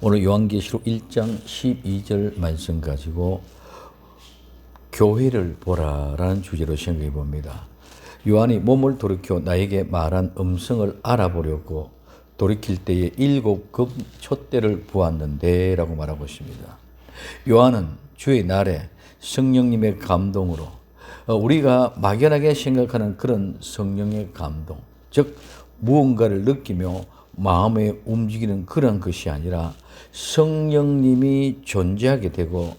오늘 요한계시록 1장 12절 말씀 가지고 교회를 보라라는 주제로 생각해 봅니다. 요한이 몸을 돌이켜 나에게 말한 음성을 알아보려고 돌이킬 때에 7금 촛대를 부었는데 라고 말하고 있습니다. 요한은 주의 날에 성령님의 감동으로 우리가 막연하게 생각하는 그런 성령의 감동, 즉 무언가를 느끼며 마음에 움직이는 그런 것이 아니라 성령님이 존재하게 되고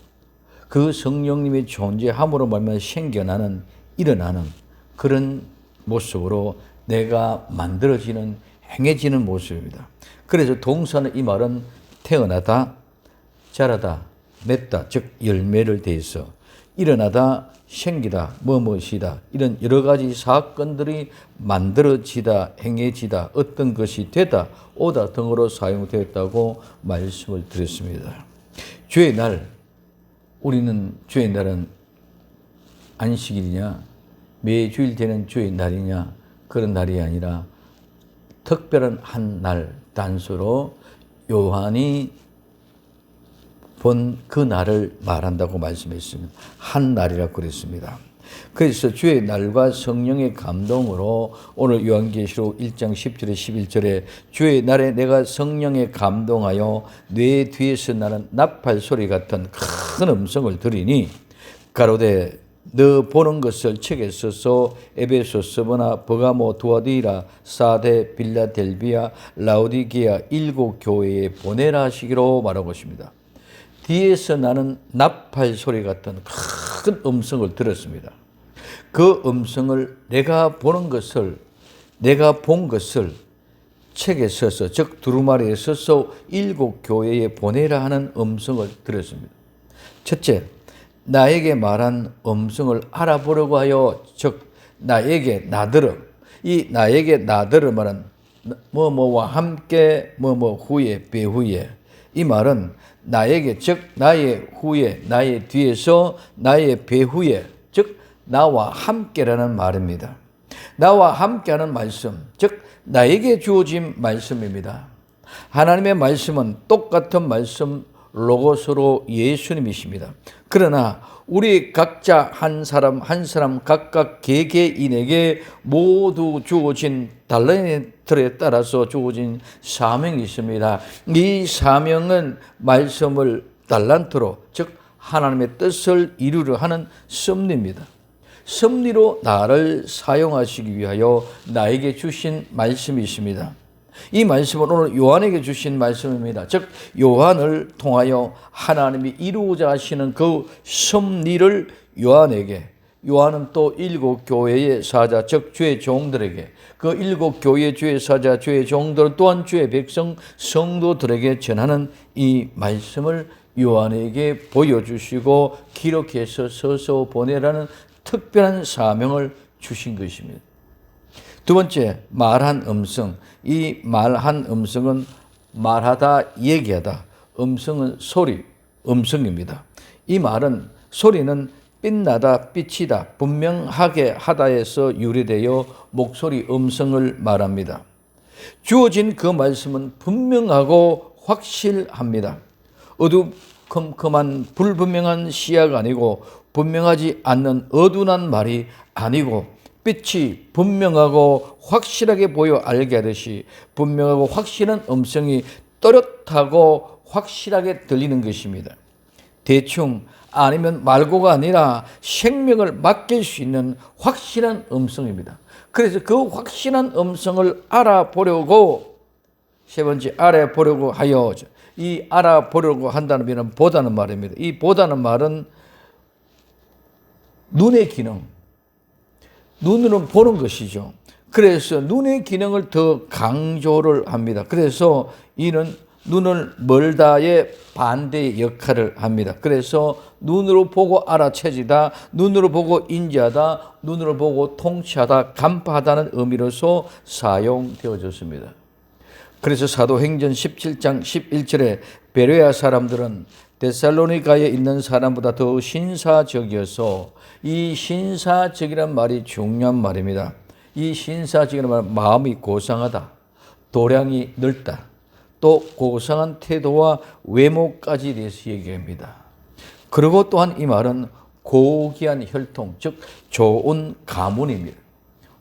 그 성령님이 존재함으로 말미암아 생겨나는, 일어나는 그런 모습으로 내가 만들어지는, 행해지는 모습입니다. 그래서 동사는 이 말은 태어나다, 자라다, 맺다, 즉 열매를 대해서 일어나다, 생기다, 뭐뭐시다, 이런 여러 가지 사건들이 만들어지다, 행해지다, 어떤 것이 되다, 오다 등으로 사용되었다고 말씀을 드렸습니다. 주의 날, 우리는 주의 날은 안식일이냐, 매주일 되는 주의 날이냐, 그런 날이 아니라 특별한 한 날, 단서로 요한이 본 그 날을 말한다고 말씀했습니다. 한 날이라고 그랬습니다. 그래서 주의 날과 성령의 감동으로 오늘 요한계시록 1장 10절에 11절에 주의 날에 내가 성령에 감동하여 뇌 뒤에서 나는 나팔 소리 같은 큰 음성을 들으니 가로되 너 보는 것을 책에 써서 에베소, 스무나, 버가모, 두아디라, 사데, 빌라델비아, 라오디게아 7교회에 보내라 하시기로 말하고 있습니다. 뒤에서 나는 나팔 소리 같은 큰 음성을 들었습니다. 그 음성을 내가 보는 것을, 내가 본 것을 책에 써서, 즉 두루마리에 써서 7교회에 보내라 하는 음성을 들었습니다. 첫째, 나에게 말한 음성을 알아보려고 하여, 즉 나에게 나더러, 이 나에게 나더러 말은 뭐뭐와 함께 뭐뭐 후에 배후에, 이 말은 나에게, 즉 나의 후에, 나의 뒤에서, 나의 배후에, 즉 나와 함께라는 말입니다. 나와 함께하는 말씀, 즉 나에게 주어진 말씀입니다. 하나님의 말씀은 똑같은 말씀, 로고스로 예수님이십니다. 그러나 우리 각자 한 사람 한 사람 각각 개개인에게 모두 주어진 달란트에 따라서 주어진 사명이 있습니다. 이 사명은 말씀을 달란트로, 즉 하나님의 뜻을 이루려 하는 섭리입니다. 섭리로 나를 사용하시기 위하여 나에게 주신 말씀이 있습니다. 이 말씀은 오늘 요한에게 주신 말씀입니다. 즉 요한을 통하여 하나님이 이루고자 하시는 그 섭리를 요한에게, 요한은 또 7교회의 사자, 즉 주의 종들에게, 그 7교회의 주의 사자, 주의 종들 또한 주의 백성, 성도들에게 전하는 이 말씀을 요한에게 보여주시고 기록해서 써서 보내라는 특별한 사명을 주신 것입니다. 두 번째, 말한 음성. 이 말한 음성은 말하다, 얘기하다. 음성은 소리, 음성입니다. 이 말은, 소리는 빛나다, 삐치다, 분명하게 하다에서 유래되어 목소리, 음성을 말합니다. 주어진 그 말씀은 분명하고 확실합니다. 어두컴컴한 불분명한 시야가 아니고, 분명하지 않는 어둔한 말이 아니고, 빛이 분명하고 확실하게 보여 알게 하듯이 분명하고 확실한 음성이 또렷하고 확실하게 들리는 것입니다. 대충 아니면 말고가 아니라 생명을 맡길 수 있는 확실한 음성입니다. 그래서 그 확실한 음성을 알아보려고, 세 번째, 알아보려고 하여, 이 알아보려고 한다는 말은 보다는 말입니다. 이 보다는 말은 눈의 기능, 눈으로 보는 것이죠. 그래서 눈의 기능을 더 강조를 합니다. 그래서 이는 눈을 멀다의 반대의 역할을 합니다. 그래서 눈으로 보고 알아채지다, 눈으로 보고 인지하다, 눈으로 보고 통치하다, 간파하다는 의미로서 사용되어졌습니다. 그래서 사도행전 17장 11절에 베레아 사람들은 데살로니가에 있는 사람보다 더 신사적이어서, 이 신사적이란 말이 중요한 말입니다. 이 신사적이란 말은 마음이 고상하다, 도량이 넓다, 또 고상한 태도와 외모까지 대해서 얘기합니다. 그리고 또한 이 말은 고귀한 혈통, 즉 좋은 가문입니다.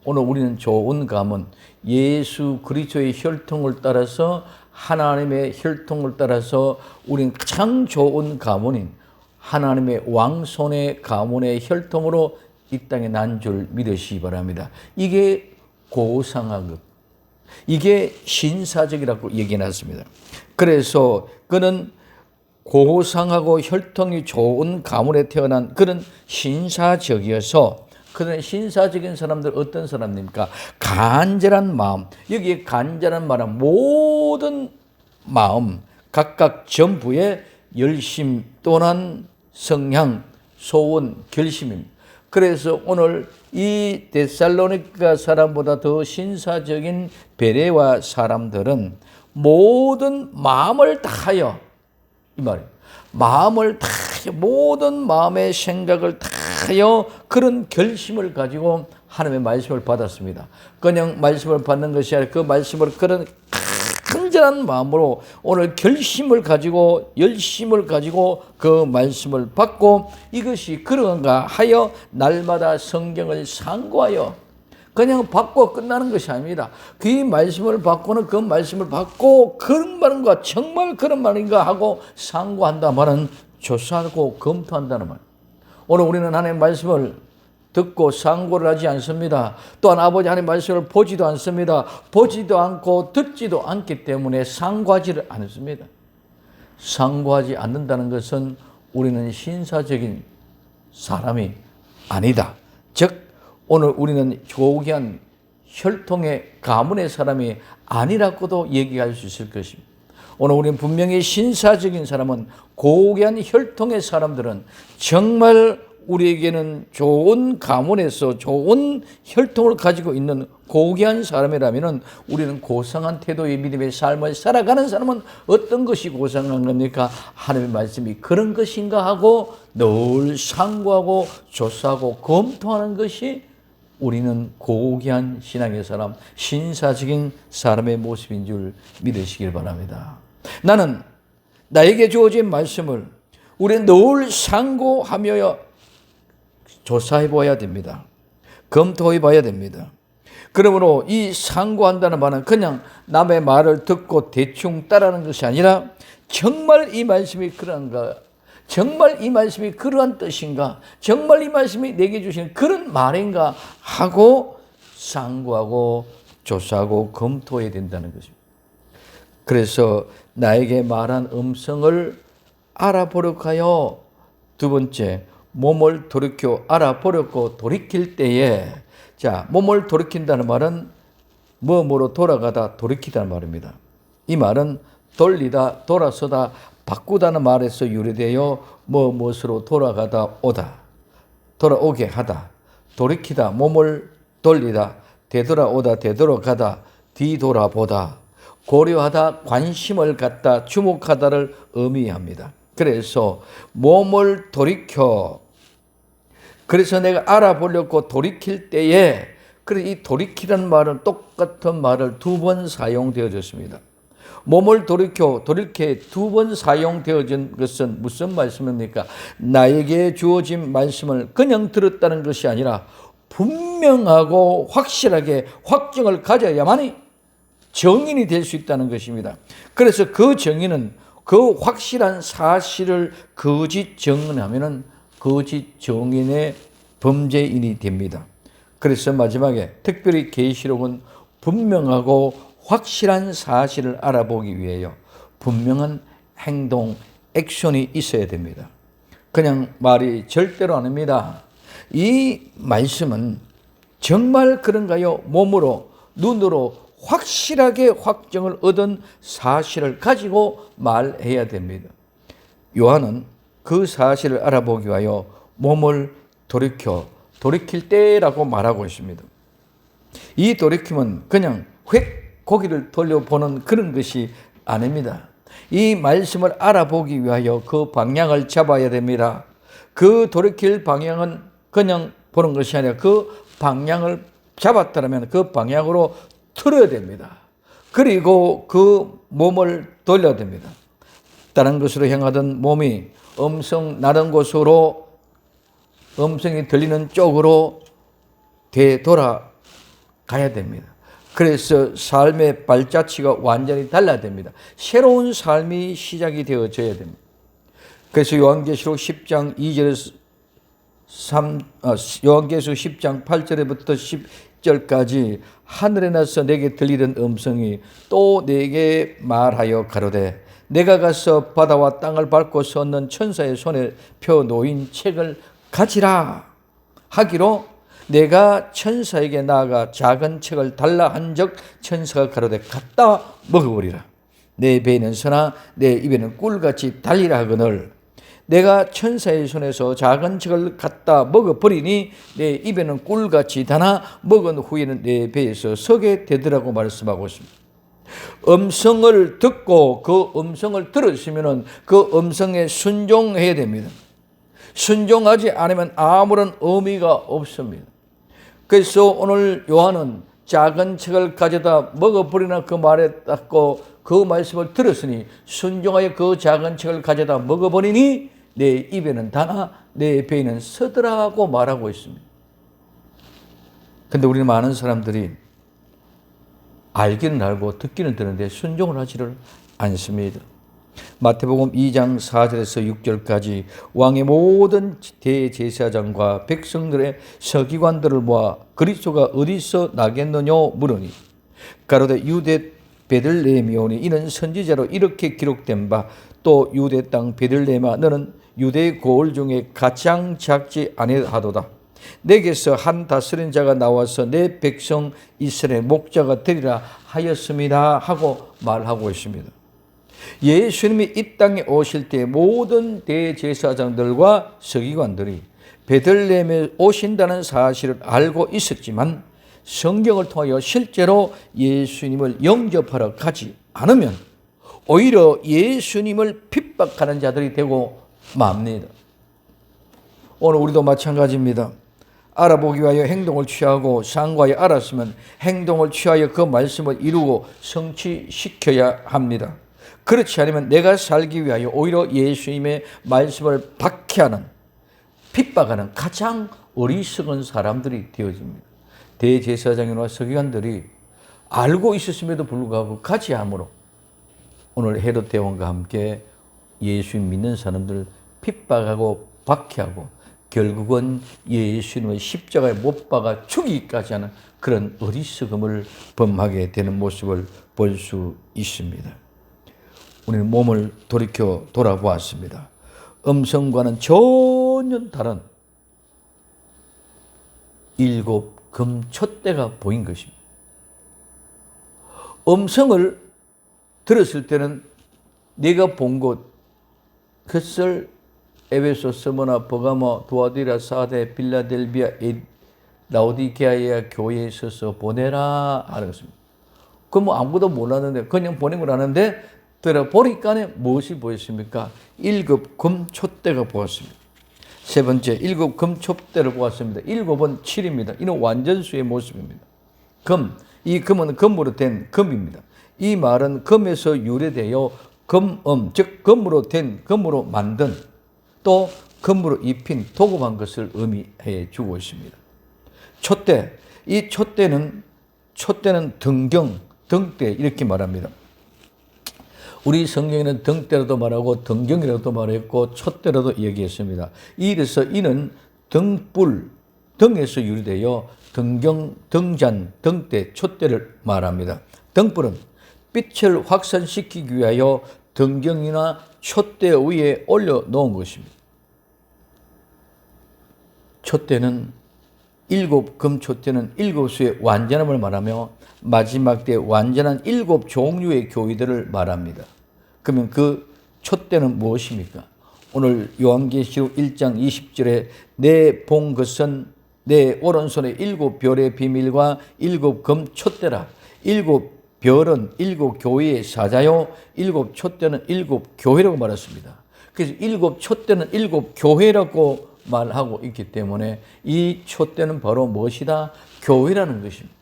오늘 우리는 좋은 가문, 예수 그리스도의 혈통을 따라서, 하나님의 혈통을 따라서 우리는 가장 좋은 가문인 하나님의 왕손의 가문의 혈통으로 이 땅에 난 줄 믿으시기 바랍니다. 이게 고상한 것, 이게 신사적이라고 얘기해놨습니다. 그래서 그는 고상하고 혈통이 좋은 가문에 태어난 그런 신사적이어서, 그런 신사적인 사람들 어떤 사람입니까? 간절한 마음, 여기에 간절한 말은 모든 마음, 각각 전부의 열심 또는 성향, 소원, 결심입니다. 그래서 오늘 이 데살로니가 사람보다 더 신사적인 베레와 사람들은 모든 마음을 다하여, 이 말이에요. 마음을 다하여, 모든 마음의 생각을 다하여 그런 결심을 가지고 하나님의 말씀을 받았습니다. 그냥 말씀을 받는 것이 아니라 그 말씀을 그런 간절한 마음으로 오늘 결심을 가지고, 열심을 가지고 그 말씀을 받고, 이것이 그런가 하여 날마다 성경을 상고하여, 그냥 받고 끝나는 것이 아닙니다. 그 말씀을 받고는 그 말씀을 받고 그런 말인가, 정말 그런 말인가 하고 상고한다 말은 조사하고 검토한다는 말. 오늘 우리는 하나님의 말씀을 듣고 상고를 하지 않습니다. 또한 아버지 하나님의 말씀을 보지도 않습니다. 보지도 않고 듣지도 않기 때문에 상고하지를 않습니다. 상고하지 않는다는 것은 우리는 신사적인 사람이 아니다. 즉 오늘 우리는 고귀한 혈통의 가문의 사람이 아니라고도 얘기할 수 있을 것입니다. 오늘 우리는 분명히 신사적인 사람은, 고귀한 혈통의 사람들은 정말 우리에게는 좋은 가문에서 좋은 혈통을 가지고 있는 고귀한 사람이라면, 우리는 고상한 태도의 믿음의 삶을 살아가는 사람은 어떤 것이 고상한 겁니까? 하나님의 말씀이 그런 것인가 하고 늘 상고하고 조사하고 검토하는 것이 우리는 고귀한 신앙의 사람, 신사적인 사람의 모습인 줄 믿으시길 바랍니다. 나는 나에게 주어진 말씀을 우리는 늘 상고하며 조사해 봐야 됩니다. 검토해 봐야 됩니다. 그러므로 이 상고한다는 말은 그냥 남의 말을 듣고 대충 따르는 것이 아니라, 정말 이 말씀이 그런가, 정말 이 말씀이 그러한 뜻인가, 정말 이 말씀이 내게 주시는 그런 말인가 하고 상고하고 조사하고 검토해야 된다는 것입니다. 그래서 나에게 말한 음성을 알아보려고 하여, 두 번째, 몸을 돌이켜 알아보려고 돌이킬 때에, 자, 몸을 돌이킨다는 말은 뭐뭐로 돌아가다 돌이키다는 말입니다. 이 말은 돌리다, 돌아서다, 바꾸다는 말에서 유래되어 무엇으로 돌아가다 오다, 돌아오게 하다, 돌이키다, 몸을 돌리다, 되돌아오다, 되돌아가다, 뒤돌아보다, 고려하다, 관심을 갖다, 주목하다를 의미합니다. 그래서 몸을 돌이켜, 그래서 내가 알아보려고 돌이킬 때에, 그래서 이 돌이키라는 말은 똑같은 말을 두 번 사용되어졌습니다. 몸을 돌이켜 두 번 사용되어진 것은 무슨 말씀입니까? 나에게 주어진 말씀을 그냥 들었다는 것이 아니라 분명하고 확실하게 확증을 가져야만이 정인이 될 수 있다는 것입니다. 그래서 그 정인은, 그 확실한 사실을 거짓 정인하면은 거짓 정인의 범죄인이 됩니다. 그래서 마지막에 특별히 계시록은 분명하고 확실한 사실을 알아보기 위하여 분명한 행동, 액션이 있어야 됩니다. 그냥 말이 절대로 아닙니다. 이 말씀은 정말 그런가요? 몸으로, 눈으로 확실하게 확정을 얻은 사실을 가지고 말해야 됩니다. 요한은 그 사실을 알아보기 위하여 몸을 돌이킬 때라고 말하고 있습니다. 이 돌이킴은 그냥 획 고기를 돌려보는 그런 것이 아닙니다. 이 말씀을 알아보기 위하여 그 방향을 잡아야 됩니다. 그 돌이킬 방향은 그냥 보는 것이 아니라 그 방향을 잡았다면 그 방향으로 틀어야 됩니다. 그리고 그 몸을 돌려야 됩니다. 다른 곳으로 향하던 몸이 음성 나는 곳으로, 음성이 들리는 쪽으로 되돌아가야 됩니다. 그래서 삶의 발자취가 완전히 달라야 됩니다. 새로운 삶이 시작이 되어져야 됩니다. 그래서 요한계시록 10장 2절에서 요한계시록 10장 8절부터 10절까지 하늘에 나서 내게 들리던 음성이 또 내게 말하여 가로되 내가 가서 바다와 땅을 밟고 섰는 천사의 손에 펴 놓인 책을 가지라 하기로, 내가 천사에게 나아가 작은 책을 달라 한적 천사가 가로되 갖다 먹어버리라. 내 배에는 서나 내 입에는 꿀같이 달리라 하거늘 내가 천사의 손에서 작은 책을 갖다 먹어버리니 내 입에는 꿀같이 다나 먹은 후에는 내 배에서 서게 되더라고 말씀하고 있습니다. 음성을 듣고 그 음성을 들으시면 그 음성에 순종해야 됩니다. 순종하지 않으면 아무런 의미가 없습니다. 그래서 오늘 요한은 작은 책을 가져다 먹어버리나 그 말에 닦고 그 말씀을 들었으니 순종하여 그 작은 책을 가져다 먹어버리니 내 입에는 다나 내 배에는 서더라고 말하고 있습니다. 그런데 우리는 많은 사람들이 알기는 알고 듣기는 듣는데 순종을 하지를 않습니다. 마태복음 2장 4절에서 6절까지 왕의 모든 대제사장과 백성들의 서기관들을 모아 그리스도가 어디서 나겠느냐 물으니 가로되 유대 베들레헴이오니 이는 선지자로 이렇게 기록된 바 또 유대 땅 베들레헴아 너는 유대의 고을 중에 가장 작지 아니하도다. 내게서 한 다스린 자가 나와서 내 백성 이스라엘 목자가 되리라 하였습니다 하고 말하고 있습니다. 예수님이 이 땅에 오실 때 모든 대제사장들과 서기관들이 베들레헴에 오신다는 사실을 알고 있었지만 성경을 통하여 실제로 예수님을 영접하러 가지 않으면 오히려 예수님을 핍박하는 자들이 되고 맙니다. 오늘 우리도 마찬가지입니다. 알아보기 위하여 행동을 취하고 상고하여 알았으면 행동을 취하여 그 말씀을 이루고 성취시켜야 합니다. 그렇지 않으면 내가 살기 위하여 오히려 예수님의 말씀을 박해하는, 핍박하는 가장 어리석은 사람들이 되어집니다. 대제사장이나 서기관들이 알고 있었음에도 불구하고 가지 않으므로 오늘 헤롯 대왕과 함께 예수님 믿는 사람들을 핍박하고 박해하고 결국은 예수님의 십자가에 못 박아 죽이기까지 하는 그런 어리석음을 범하게 되는 모습을 볼 수 있습니다. 우리는 몸을 돌이켜 돌아보았습니다. 음성과는 전혀 다른 일곱 금촛대가 보인 것입니다. 음성을 들었을 때는 네가 본 곳, 그것을 에베소, 스무나, 버가모, 두아디라, 사데, 빌라델비아, 라오디게아의 교회에 있어서 보내라 하는 것입니다. 그건 뭐 아무것도 몰랐는데 그냥 보낸 걸 아는데 들어보니까 무엇이 보였습니까? 일곱 금촛대가 보였습니다. 세 번째, 일곱 금촛대를 보았습니다. 일곱은 7입니다. 이는 완전수의 모습입니다. 금, 이 금은 금으로 된 금입니다. 이 말은 금에서 유래되어 즉 금으로 된, 금으로 만든, 또 금으로 입힌 도금한 것을 의미해 주고 있습니다. 촛대, 이 촛대는 등경, 등대 이렇게 말합니다. 우리 성경에는 등대라도 말하고 등경이라도 말했고 촛대라도 얘기했습니다. 이래서 이는 등불, 등에서 유래되어 등경, 등잔, 등대, 촛대를 말합니다. 등불은 빛을 확산시키기 위하여 등경이나 촛대 위에 올려놓은 것입니다. 촛대는 일곱 금촛대는 일곱 수의 완전함을 말하며 마지막 때 완전한 일곱 종류의 교회들을 말합니다. 그러면 그 촛대는 무엇입니까? 오늘 요한계시록 1장 20절에 내 본 것은 내 오른손에 일곱 별의 비밀과 일곱 금촛대라. 일곱 별은 일곱 교회의 사자요, 일곱 촛대는 일곱 교회라고 말했습니다. 그래서 일곱 촛대는 일곱 교회라고 말하고 있기 때문에 이 촛대는 바로 무엇이다? 교회라는 것입니다.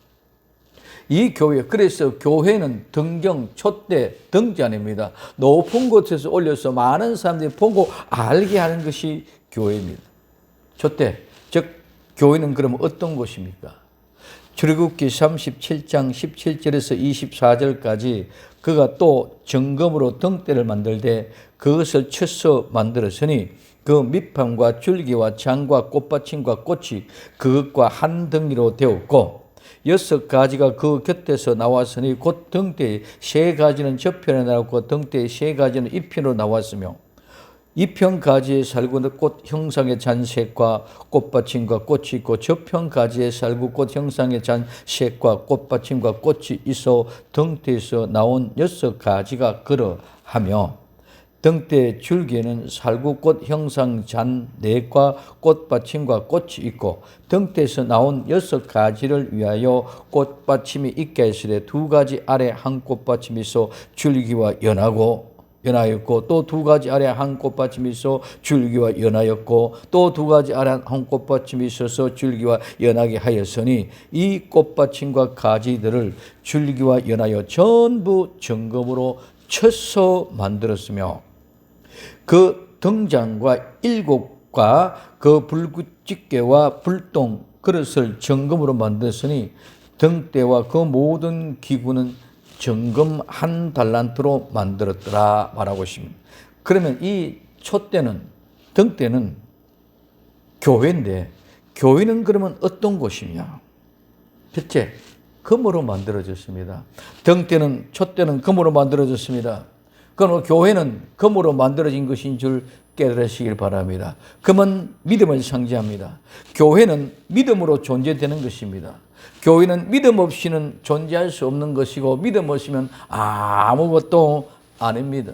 이 교회, 그래서 교회는 등경, 촛대, 등잔입니다. 높은 곳에서 올려서 많은 사람들이 보고 알게 하는 것이 교회입니다. 촛대, 즉 교회는 그러면 어떤 곳입니까? 출애굽기 37장 17절에서 24절까지 그가 또 정금으로 등대를 만들되 그것을 쳐서 만들었으니 그 밑판과 줄기와 장과 꽃받침과 꽃이 그것과 한 덩이로 되었고 6가지가 그 곁에서 나왔으니 곧 등대의 3가지는 저편에 나왔고 등대의 3가지는 이편으로 나왔으며 이편 가지에 살구 꽃 형상의 잔색과 꽃받침과 꽃이 있고 저편 가지에 살구 꽃 형상의 잔색과 꽃받침과 꽃이 있어 등대에서 나온 6가지가 그러하며 등대 줄기에는 살구꽃 형상 잔넷과 꽃받침과 꽃이 있고 등대에서 나온 6가지를 위하여 꽃받침이 있게 하시되 2가지 아래 한 꽃받침이 있어 줄기와 연하였고 또 2가지 아래 한 꽃받침이 있어 줄기와 연하였고 또 2가지 아래 한 꽃받침이 있어서 줄기와 연하게 하였으니 이 꽃받침과 가지들을 줄기와 연하여 전부 정금으로 쳐서 만들었으며 그 등잔과 7과 그 불구집게와 불똥 그릇을 정금으로 만들었으니 등대와 그 모든 기구는 정금 1달란트로 만들었더라 말하고 있습니다. 그러면 이 촛대는 등대는 교회인데 교회는 그러면 어떤 곳이냐? 첫째, 금으로 만들어졌습니다. 등대는 촛대는 금으로 만들어졌습니다. 그러나 교회는 금으로 만들어진 것인 줄 깨달으시길 바랍니다. 금은 믿음을 상징합니다. 교회는 믿음으로 존재되는 것입니다. 교회는 믿음 없이는 존재할 수 없는 것이고 믿음 없이면 아무것도 아닙니다.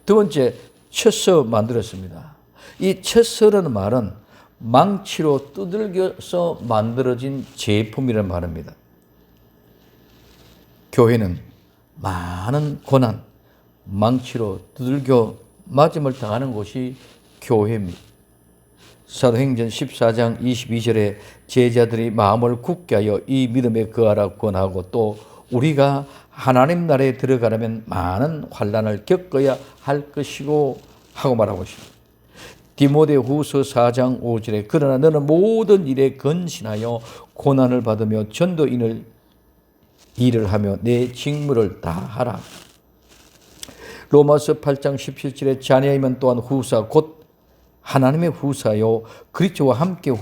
두 번째, 쳐서 만들었습니다. 이 쳐서라는 말은 망치로 두들겨서 만들어진 제품이라는 말입니다. 교회는 많은 고난, 망치로 두들겨 맞음을 당하는 곳이 교회입니다. 사도행전 14장 22절에 제자들이 마음을 굳게 하여 이 믿음에 거하라 권하고 또 우리가 하나님 나라에 들어가려면 많은 환난을 겪어야 할 것이고 하고 말하고 있습니다. 디모데후서 4장 5절에 그러나 너는 모든 일에 근신하여 고난을 받으며 전도인을 일을 하며 내 직무를 다하라. 로마서 8장 17절에 자녀이면 또한 후사 곧 하나님의 후사요 그리스도와 함께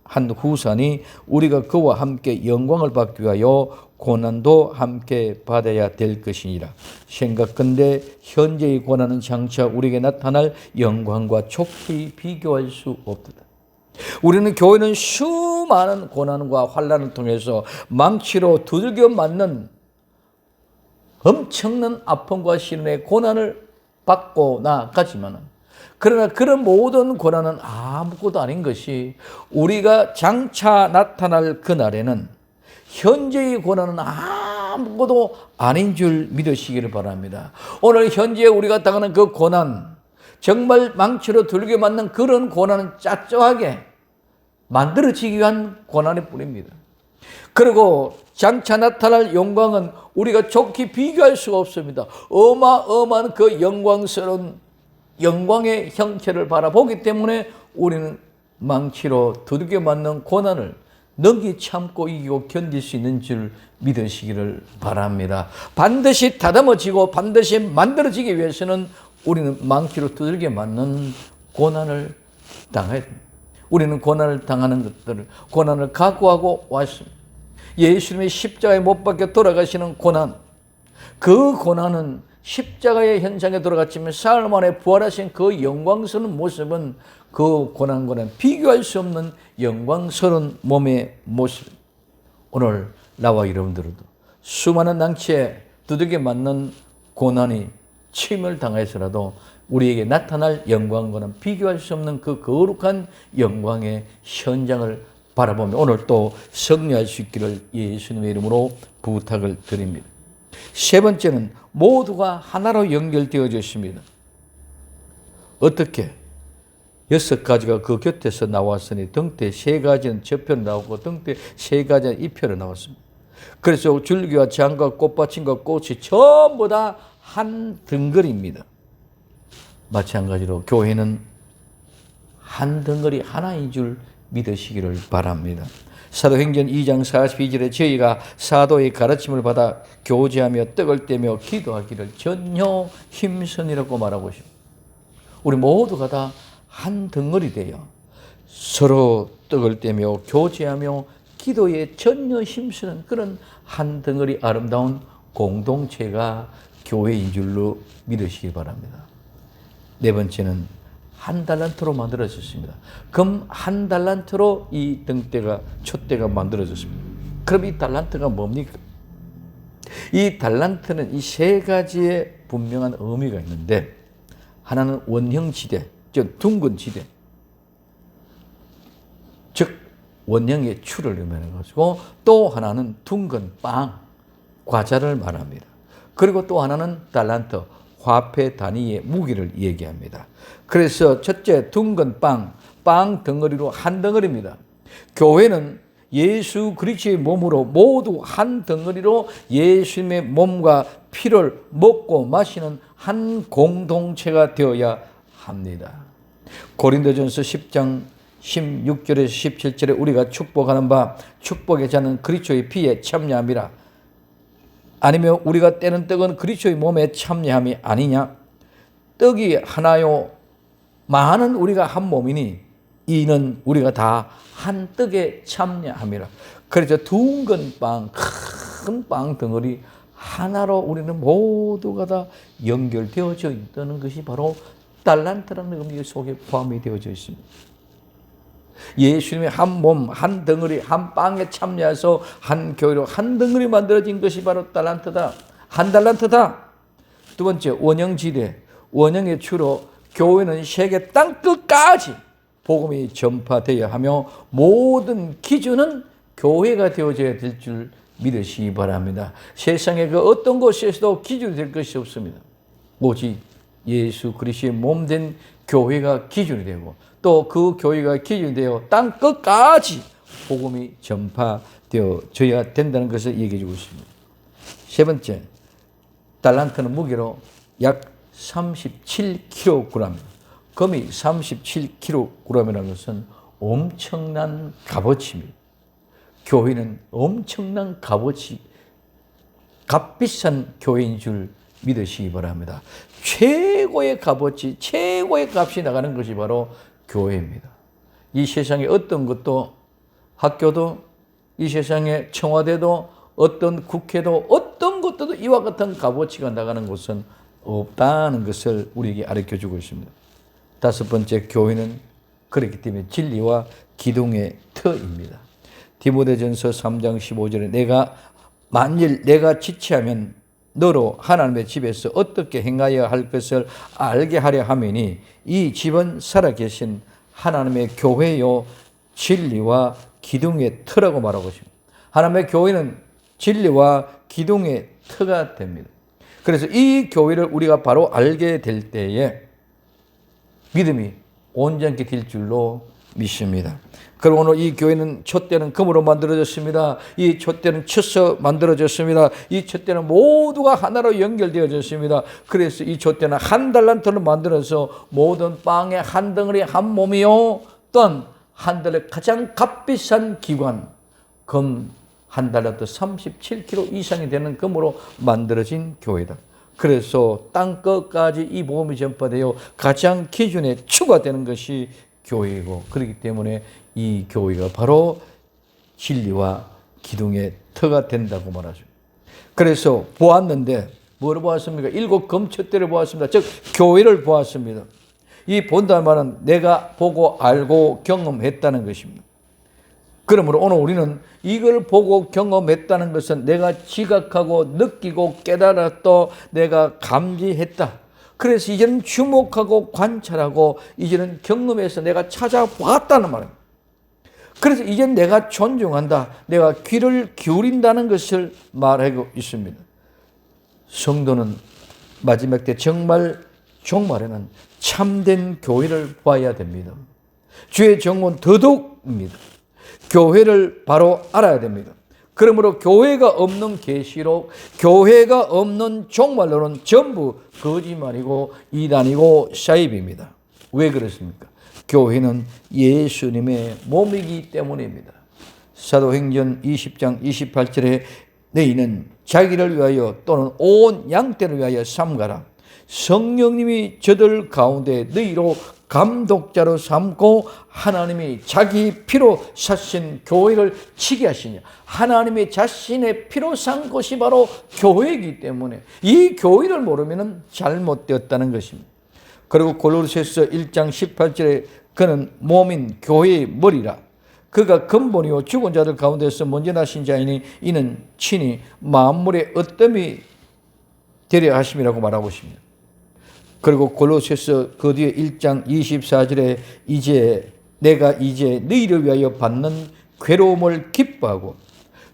한 후사니 우리가 그와 함께 영광을 받기 위하여 고난도 함께 받아야 될 것이니라. 생각건대 현재의 고난은 장차 우리에게 나타날 영광과 촉히 비교할 수 없다. 우리는 교회는 수많은 고난과 환난을 통해서 망치로 두들겨 맞는 엄청난 아픔과 시련의 고난을 받고 나가지만 그러나 그런 모든 고난은 아무것도 아닌 것이 우리가 장차 나타날 그날에는 현재의 고난은 아무것도 아닌 줄 믿으시기를 바랍니다. 오늘 현재 우리가 당하는 그 고난, 정말 망치로 두들겨 맞는 그런 고난은 짭짤하게 만들어지기 위한 고난일 뿐입니다. 그리고 장차 나타날 영광은 우리가 좋게 비교할 수가 없습니다. 어마어마한 그 영광스러운 영광의 형체를 바라보기 때문에 우리는 망치로 두들겨 맞는 고난을 능히 참고 이기고 견딜 수 있는 줄 믿으시기를 바랍니다. 반드시 다듬어지고 반드시 만들어지기 위해서는 우리는 망치로 두들겨 맞는 고난을 당해야 됩니다. 우리는 고난을 당하는 것들을 고난을 각오하고 왔습니다. 예수님이 십자가에 못 박혀 돌아가시는 고난, 그 고난은 십자가의 현장에 돌아갔지만 사흘 만에 부활하신 그 영광스러운 모습은 그 고난과는 비교할 수 없는 영광스러운 몸의 모습. 오늘 나와 여러분들도 수많은 낭치에 두들겨 맞는 고난이 침을 당해서라도 우리에게 나타날 영광과는 비교할 수 없는 그 거룩한 영광의 현장을 바라보며 오늘 또 승리할 수 있기를 예수님의 이름으로 부탁을 드립니다. 세 번째는 모두가 하나로 연결되어졌습니다. 어떻게? 6가지가 그 곁에서 나왔으니 등대 3가지는 저편으로 나오고 등대 3가지는 이편으로 나왔습니다. 그래서 줄기와 장과 꽃받침과 꽃이 전부 다 한 덩어리입니다. 마찬가지로 교회는 한 덩어리 하나인 줄 믿으시기를 바랍니다. 사도행전 2장 42절에 저희가 사도의 가르침을 받아 교제하며 떡을 떼며 기도하기를 전혀 힘쓰니라고 말하고 있습니다. 우리 모두가 다 한 덩어리 되어 서로 떡을 떼며 교제하며 기도에 전혀 힘쓰는 그런 한 덩어리 아름다운 공동체가 교회인 줄로 믿으시기 바랍니다. 네 번째는 한 달란트로 만들어졌습니다. 금 한 달란트로 이 등대가 촛대가 만들어졌습니다. 그럼 이 달란트가 뭡니까? 이 달란트는 이 세 가지의 분명한 의미가 있는데, 하나는 원형지대, 즉 둥근 지대, 즉 원형의 추를 의미하는 것이고, 또 하나는 둥근 빵, 과자를 말합니다. 그리고 또 하나는 달란트, 화폐 단위의 무게를 얘기합니다. 그래서 첫째 둥근 빵 덩어리로 한 덩어리입니다. 교회는 예수 그리스도의 몸으로 모두 한 덩어리로 예수님의 몸과 피를 먹고 마시는 한 공동체가 되어야 합니다. 고린도전서 10장 16절에서 17절에 우리가 축복하는 바 축복의 자는 그리스도의 피에 참여함이라. 아니면 우리가 떼는 떡은 그리스도의 몸에 참여함이 아니냐? 떡이 하나요 많은 우리가 한 몸이니 이는 우리가 다 한 떡에 참여함이라. 그래서 둥근 빵, 큰 빵 덩어리 하나로 우리는 모두가 다 연결되어져 있다는 것이 바로 달란트라는 의미 속에 포함이 되어져 있습니다. 예수님의 한 몸, 한 덩어리, 한 빵에 참여해서 한 교회로 한 덩어리 만들어진 것이 바로 달란트다. 한 달란트다. 두 번째, 원형지대, 원형의 추로 교회는 세계 땅끝까지 복음이 전파되어야 하며 모든 기준은 교회가 되어져야 될 줄 믿으시기 바랍니다. 세상에 그 어떤 곳에서도 기준이 될 것이 없습니다. 오직 예수 그리스도의 몸된 교회가 기준이 되고 또 그 교회가 기준이 되어 땅 끝까지 복음이 전파되어져야 된다는 것을 얘기해 주고 있습니다. 세 번째, 달란트는 무게로 약 37kg, 금이 37kg이라는 것은 엄청난 값어치입니다. 교회는 엄청난 값어치, 값비싼 교회인 줄 믿으시기 바랍니다. 최고의 값어치, 최고의 값이 나가는 것이 바로 교회입니다. 이 세상에 어떤 것도, 학교도, 이 세상에 청와대도, 어떤 국회도, 어떤 것도 이와 같은 값어치가 나가는 곳은 없다는 것을 우리에게 가르쳐주고 있습니다. 다섯 번째, 교회는 그렇기 때문에 진리와 기둥의 터입니다. 디모데전서 3장 15절에 만일 내가 지체하면 너로 하나님의 집에서 어떻게 행하여야 할 것을 알게 하려 함이니 이 집은 살아계신 하나님의 교회요 진리와 기둥의 터라고 말하고 있습니다. 하나님의 교회는 진리와 기둥의 터가 됩니다. 그래서 이 교회를 우리가 바로 알게 될 때에 믿음이 온전히 될 줄로 믿습니다. 그리고 오늘 이 교회는 촛대는 금으로 만들어졌습니다. 이 촛대는 쳐서 만들어졌습니다. 이 촛대는 모두가 하나로 연결되어졌습니다. 그래서 이 촛대는 한 달란트로 만들어서 모든 빵의 한 덩어리 한 몸이요 또한 한 달에 가장 값비싼 기관 금 한 달란트 37kg 이상이 되는 금으로 만들어진 교회다. 그래서 땅 끝까지 이 복음이 전파되어 가장 기준에 추가되는 것이 교회이고, 그렇기 때문에 이 교회가 바로 진리와 기둥의 터가 된다고 말하죠. 그래서 보았는데 뭐를 보았습니까? 7 금촛대를 보았습니다. 즉 교회를 보았습니다. 이 본다는 말은 내가 보고 알고 경험했다는 것입니다. 그러므로 오늘 우리는 이걸 보고 경험했다는 것은 내가 지각하고 느끼고 깨달았다, 내가 감지했다. 그래서 이제는 주목하고 관찰하고 이제는 경험해서 내가 찾아보았다는 말입니다. 그래서 이제는 내가 존중한다, 내가 귀를 기울인다는 것을 말하고 있습니다. 성도는 마지막 때 정말 종말에는 참된 교회를 봐야 됩니다. 주의 정원 더더욱입니다. 교회를 바로 알아야 됩니다. 그러므로 교회가 없는 계시록, 교회가 없는 종말론은 전부 거짓말이고 이단이고 사입입니다. 왜 그렇습니까? 교회는 예수님의 몸이기 때문입니다. 사도행전 20장 28절에 너희는 자기를 위하여 또는 온 양떼를 위하여 삼가라. 성령님이 저들 가운데 너희로 감독자로 삼고 하나님이 자기 피로 사신 교회를 치게 하시냐. 하나님의 자신의 피로 산 것이 바로 교회이기 때문에 이 교회를 모르면 잘못되었다는 것입니다. 그리고 골로새서 1장 18절에 그는 몸인 교회의 머리라. 그가 근본이요 죽은 자들 가운데서 먼저 나신 자이니 이는 친히 만물의 어뜸이 되려 하심이라고 말하고 있습니다. 그리고 골로새서 그 뒤에 1장 24절에 내가 이제 너희를 위하여 받는 괴로움을 기뻐하고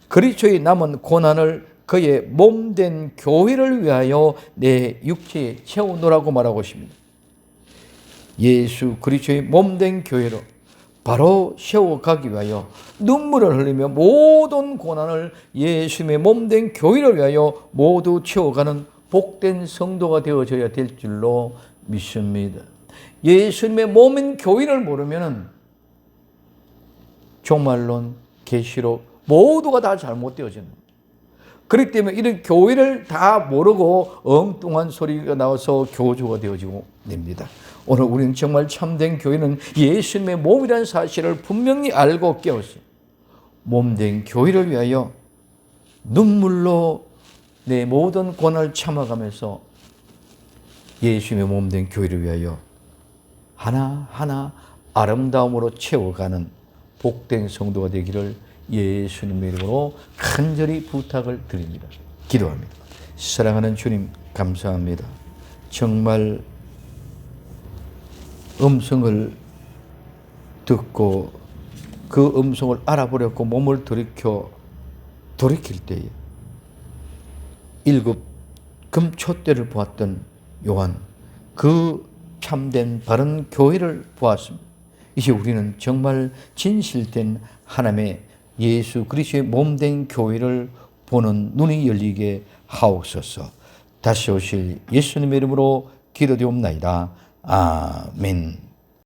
그리스도의 남은 고난을 그의 몸된 교회를 위하여 내 육체에 채우노라고 말하고 있습니다. 예수 그리스도의 몸된 교회로 바로 세워가기 위하여 눈물을 흘리며 모든 고난을 예수님의 몸된 교회를 위하여 모두 채워가는 복된 성도가 되어져야 될 줄로 믿습니다. 예수님의 몸인 교회를 모르면 종말론, 계시록 모두가 다 잘못되어지는 거예요. 그렇기 때문에 이런 교회를 다 모르고 엉뚱한 소리가 나와서 교주가 되어지고 됩니다. 오늘 우리는 정말 참된 교회는 예수님의 몸이라는 사실을 분명히 알고 깨웠어요. 몸된 교회를 위하여 눈물로 내 모든 고난을 참아가면서 예수님의 몸된 교회를 위하여 하나하나 아름다움으로 채워가는 복된 성도가 되기를 예수님의 이름으로 간절히 부탁을 드립니다. 기도합니다. 사랑하는 주님 감사합니다. 정말 음성을 듣고 그 음성을 알아보려고 몸을 돌이킬 때에 일곱 금촛대를 보았던 요한, 그 참된 바른 교회를 보았습니다. 이제 우리는 정말 진실된 하나님의 예수 그리스도의 몸된 교회를 보는 눈이 열리게 하옵소서. 다시 오실 예수님의 이름으로 기도되옵나이다. 아멘.